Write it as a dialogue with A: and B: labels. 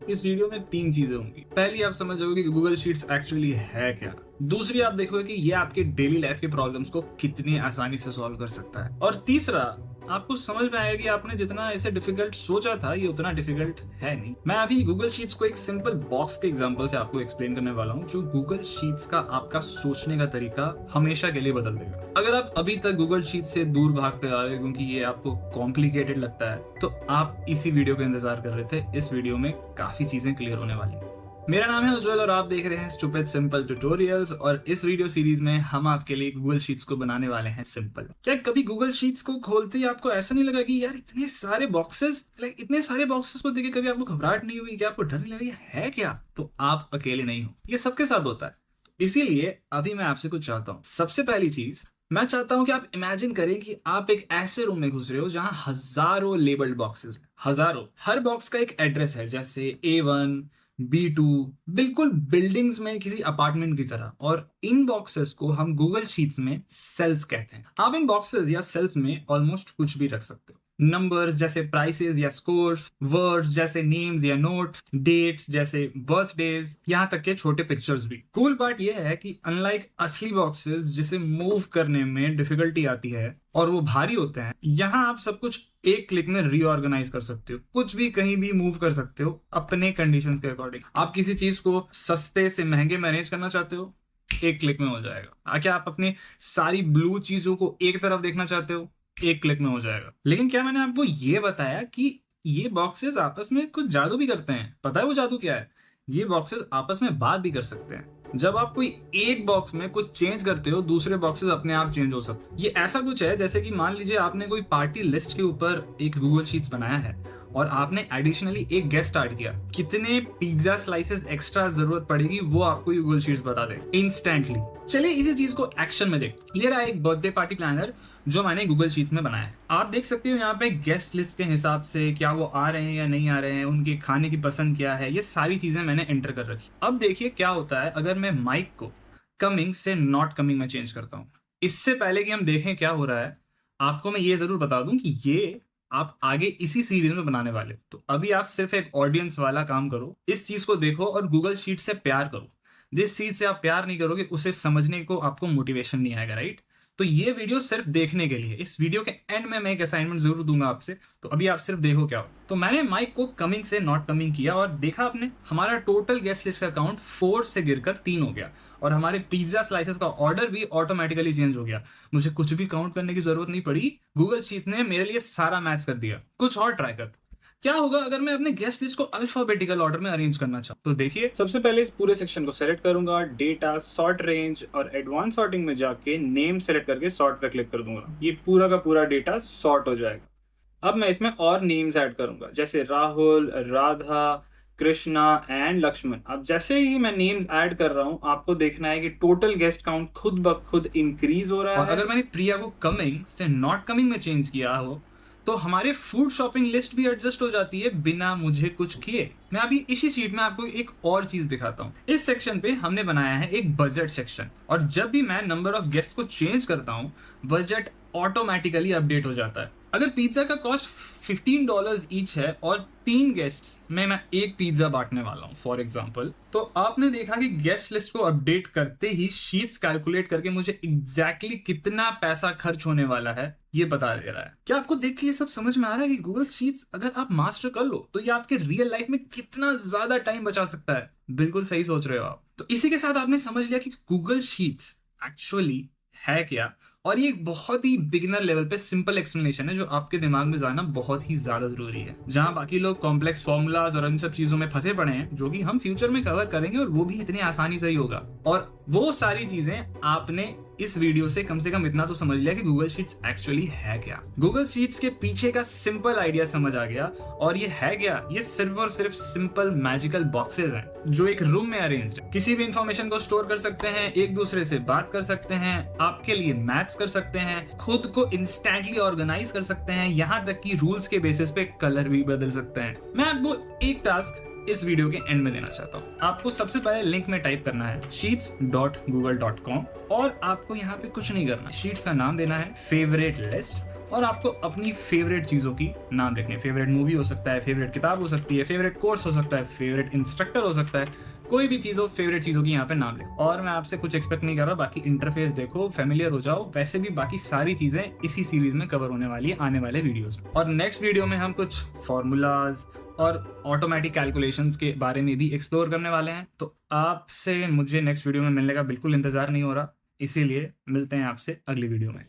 A: इस वीडियो में 3 चीजें होंगी। पहली, आप समझ जाओगे कि गूगल शीट्स एक्चुअली है क्या। दूसरी, आप देखोगे कि ये आपके डेली लाइफ के प्रॉब्लम्स को कितनी आसानी से सॉल्व कर सकता है। और तीसरा, आपको समझ में आएगा कि आपने जितना इसे डिफिकल्ट सोचा था ये उतना डिफिकल्ट है नहीं। मैं अभी गूगल शीट्स को एक सिंपल बॉक्स के एग्जांपल से आपको एक्सप्लेन करने वाला हूँ, जो गूगल शीट्स का आपका सोचने का तरीका हमेशा के लिए बदल देगा। अगर आप अभी तक गूगल शीट्स से दूर भागते आ रहे हैं क्योंकि ये आपको कॉम्प्लिकेटेड लगता है, तो आप इसी वीडियो का इंतजार कर रहे थे। इस वीडियो में काफी चीजें क्लियर होने वाली हैं। मेरा नाम है उज्जवल और आप देख रहे हैं स्टूपिड सिंपल ट्यूटोरियल्स, और इस वीडियो सीरीज में हम आपके लिए गूगल शीट्स को बनाने वाले हैं सिंपल। क्या कभी गूगल शीट्स को खोलते ही आपको ऐसा नहीं लगा कि यार इतने सारे बॉक्सेस को देख के कभी आपको घबराहट नहीं हुई, क्या आपको डर नहीं लगा ये है क्या? तो आप अकेले नहीं हो, ये सबके साथ होता है। इसीलिए अभी मैं आपसे कुछ चाहता हूँ। सबसे पहली चीज, मैं चाहता हूं कि आप इमेजिन करें कि आप एक ऐसे रूम में घुस रहे हो जहां हजारों लेबल्ड बॉक्सेस हैं। हजारों, हर बॉक्स का एक एड्रेस है, जैसे A1 B2, बिल्कुल बिल्डिंग्स में किसी अपार्टमेंट की तरह। और इन बॉक्सेस को हम गूगल शीट्स में सेल्स कहते हैं। आप इन बॉक्सेस या सेल्स में ऑलमोस्ट कुछ भी रख सकते हो। नंबर्स जैसे प्राइसेस या स्कोर्स, वर्ड्स जैसे नेम्स या नोट्स, डेट्स जैसे बर्थडेज, यहाँ तक के छोटे पिक्चर्स भी। कूल पार्ट ये है कि अनलाइक असली बॉक्सेस जिसे मूव करने में डिफिकल्टी आती है और वो भारी होते हैं, यहाँ आप सब कुछ एक क्लिक में रीऑर्गेनाइज कर सकते हो। कुछ भी कहीं भी मूव कर सकते हो अपने कंडीशंस के अकॉर्डिंग। आप किसी चीज को सस्ते से महंगे में अरेंज करना चाहते हो, एक क्लिक में हो जाएगा। क्या आप अपनी सारी ब्लू चीजों को एक तरफ देखना चाहते हो, एक क्लिक में हो जाएगा। लेकिन क्या मैंने आपको ये बताया कि ये बॉक्सेस आपस में कुछ जादू भी करते हैं? पता है वो जादू क्या है? ये बॉक्सेस आपस में बात भी कर सकते हैं। जब आप कोई एक बॉक्स में कुछ चेंज करते हो, दूसरे बॉक्सेस अपने आप चेंज हो सकते हैं। ये ऐसा कुछ है जैसे कि मान लीजिए आपने कोई पार्टी लिस्ट के ऊपर एक गूगल शीट्स बनाया है और आपने एडिशनली एक गेस्ट ऐड किया। कितने पिज्जा स्लाइसेस एक्स्ट्रा जरूरत पड़ेगी वो आपको गूगल शीट्स बता दे इंस्टेंटली। चलिए इसी चीज को एक्शन में देख। ये रहा एक बर्थडे पार्टी प्लानर जो मैंने गूगल शीट्स में बनाया है। आप देख सकते हो यहाँ पे गेस्ट लिस्ट के हिसाब से क्या वो आ रहे हैं या नहीं आ रहे हैं, उनके खाने की पसंद क्या है, ये सारी चीजें मैंने एंटर कर रखी। अब देखिए क्या होता है अगर मैं माइक को कमिंग से नॉट कमिंग में चेंज करता हूँ। इससे पहले कि हम देखें क्या हो रहा है, आपको मैं ये जरूर बता दूं कि ये आप आगे इसी सीरीज में बनाने वाले हो। तो अभी आप सिर्फ एक ऑडियंस वाला काम करो, इस चीज को देखो और गूगल शीट से प्यार करो। जिस चीज से आप प्यार नहीं करोगे उसे समझने को आपको मोटिवेशन नहीं आएगा, राइट? तो ये वीडियो सिर्फ देखने के लिए। इस वीडियो के एंड में मैं एक असाइनमेंट जरूर दूंगा आपसे, तो अभी आप सिर्फ देखो क्या हो। तो मैंने माइक को कमिंग से नॉट कमिंग किया और देखा आपने, हमारा टोटल गेस्ट लिस्ट का काउंट 4 से गिरकर 3 हो गया और हमारे पिज्जा स्लाइसेस का ऑर्डर भी ऑटोमेटिकली चेंज हो गया। मुझे कुछ भी काउंट करने की जरूरत नहीं पड़ी, गूगल शीट ने मेरे लिए सारा मैच कर दिया। कुछ और ट्राई कर। क्या होगा अगर मैं अपने गेस्ट लिस्ट को अल्फाबेटिकल ऑर्डर में अरेंज करना चाहूँ? तो देखिए, सबसे पहले इस पूरे सेक्शन को सेलेक्ट करूंगा, डेटा, सॉर्ट रेंज और एडवांस सॉर्टिंग में जाके नेम सेलेक्ट करके सॉर्ट पे क्लिक कर दूंगा। ये पूरा का पूरा डेटा सॉर्ट हो जाएगा। अब मैं इसमें और नेम्स ऐड करूंगा, जैसे राहुल, राधा, कृष्णा एंड लक्ष्मण। अब जैसे ही मैं नेम्स ऐड कर रहा हूं, आपको देखना है कि टोटल गेस्ट काउंट खुद ब खुद इंक्रीज हो रहा है। अगर मैंने प्रिया को कमिंग से नॉट कमिंग में चेंज किया हो तो हमारे फूड शॉपिंग लिस्ट भी एडजस्ट हो जाती है बिना मुझे कुछ किए। मैं अभी इसी शीट में आपको एक और चीज दिखाता हूँ। इस सेक्शन पे हमने बनाया है एक बजट सेक्शन, और जब भी मैं नंबर ऑफ गेस्ट को चेंज करता हूँ, बजट ऑटोमेटिकली अपडेट हो जाता है। अगर पिज्जा का कॉस्ट $15 ईच है और 3 गेस्ट्स में मैं एक पिज्जा बांटने वाला हूं फॉर एग्जांपल, तो आपने देखा कि गेस्ट लिस्ट को अपडेट करते ही शीट्स कैलकुलेट करके मुझे एग्जैक्टली कितना पैसा खर्च होने वाला है ये बता दे रहा है। क्या आपको देख के ये सब समझ में आ रहा है कि गूगल शीट्स अगर आप मास्टर कर लो तो ये आपके रियल लाइफ में कितना ज्यादा टाइम बचा सकता है? बिल्कुल सही सोच रहे हो आप। तो इसी के साथ आपने समझ लिया कि गूगल शीट्स एक्चुअली है क्या, और ये एक बहुत ही बिगिनर लेवल पे सिंपल एक्सप्लेनेशन है जो आपके दिमाग में जाना बहुत ही ज्यादा जरूरी है। जहां बाकी लोग कॉम्प्लेक्स फॉर्मूलाज और इन सब चीजों में फंसे पड़े हैं, जो कि हम फ्यूचर में कवर करेंगे और वो भी इतनी आसानी से ही होगा। और वो सारी चीजें आपने इस वीडियो से कम इतना तो समझ लिया कि गूगल शीट्स एक्चुअली है क्या। गूगल शीट्स के पीछे का सिंपल आइडिया समझ आ गया। और ये है क्या? ये सिर्फ और सिर्फ सिंपल मैजिकल बॉक्सेस हैं जो एक रूम में अरेंज्ड है। किसी भी इंफॉर्मेशन को स्टोर कर सकते हैं, एक दूसरे से बात कर सकते हैं, आपके लिए मैथ्स कर सकते हैं, खुद को इंस्टेंटली ऑर्गेनाइज कर सकते हैं, यहाँ तक कि रूल्स के बेसिस पे कलर भी बदल सकते हैं। मैं आपको एक टास्क इस वीडियो के एंड में देना चाहता हूँ। आपको सबसे पहले लिंक में टाइप करना है sheets.google.com और आपको यहाँ पे कुछ नहीं करना। शीट्स का नाम देना है फेवरेट लिस्ट और आपको अपनी फेवरेट चीज़ों की नाम लिखने, फेवरेट मूवी हो सकता है, फेवरेट किताब हो सकती है, फेवरेट कोर्स हो सकता है, फेवरेट इंस्ट्रक्टर हो सकता है, कोई भी चीज़ हो, फेवरेट चीज़ों की यहाँ पे नाम लिखो। और मैं आपसे कुछ एक्सपेक्ट नहीं कर रहा, बाकी इंटरफेस देखो, फेमिलियर हो जाओ। वैसे भी बाकी सारी चीज़ें इसी सीरीज में कवर होने वाली है आने वाले वीडियोस में। और नेक्स्ट वीडियो में हम कुछ फॉर्मूलाज और ऑटोमेटिक कैलकुलेशंस के बारे में भी एक्सप्लोर करने वाले हैं। तो आपसे मुझे नेक्स्ट वीडियो में मिलने का बिल्कुल इंतजार नहीं हो रहा, इसीलिए मिलते हैं आपसे अगली वीडियो में।